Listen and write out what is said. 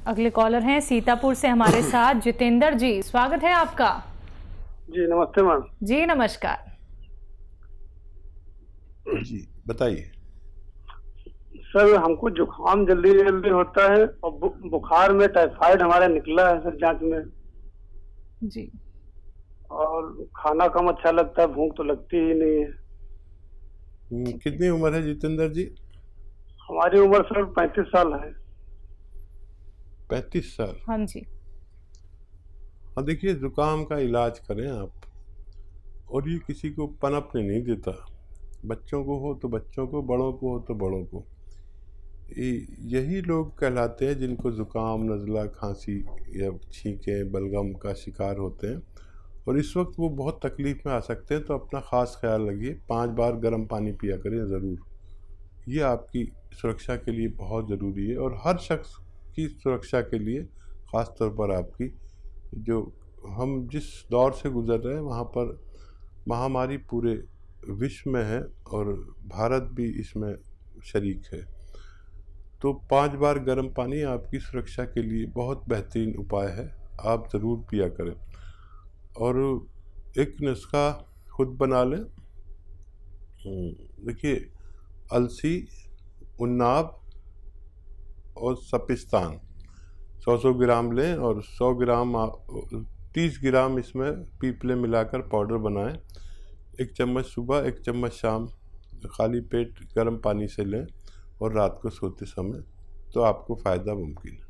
अगले कॉलर हैं सीतापुर से हमारे साथ जितेंद्र जी, स्वागत है आपका। जी नमस्ते मैम। जी नमस्कार। जी बताइए। सर हमको जुकाम जल्दी जल्दी होता है और बुखार में टाइफाइड हमारा निकला है सर जांच में। जी। और खाना कम अच्छा लगता है, भूख तो लगती ही नहीं है। कितनी उम्र है जितेंद्र जी? हमारी उम्र सर 35 साल है। 35 साल? हाँ जी। हाँ देखिए, जुकाम का इलाज करें आप, और ये किसी को पनपने नहीं देता। बच्चों को हो तो बच्चों को, बड़ों को हो तो बड़ों को। यही लोग कहलाते हैं जिनको जुकाम, नज़ला, खांसी या छींकें, बलगम का शिकार होते हैं, और इस वक्त वो बहुत तकलीफ़ में आ सकते हैं। तो अपना ख़ास ख्याल रखिए, 5 बार गर्म पानी पिया करें ज़रूर। ये आपकी सुरक्षा के लिए बहुत ज़रूरी है, और हर शख्स की सुरक्षा के लिए, ख़ास तौर पर आपकी, जो हम जिस दौर से गुज़र रहे हैं वहाँ पर महामारी पूरे विश्व में है और भारत भी इसमें शरीक है। तो 5 बार गर्म पानी आपकी सुरक्षा के लिए बहुत बेहतरीन उपाय है, आप ज़रूर पिया करें। और एक नुस्खा खुद बना लें। देखिए, अलसी, उन्नाब और सपिस्तान 100-100 ग्राम लें, और 100 ग्राम 30 ग्राम इसमें पीपले मिलाकर पाउडर बनाएं। 1 चम्मच सुबह, 1 चम्मच शाम, खाली पेट गर्म पानी से लें, और रात को सोते समय, तो आपको फ़ायदा मुमकिन है।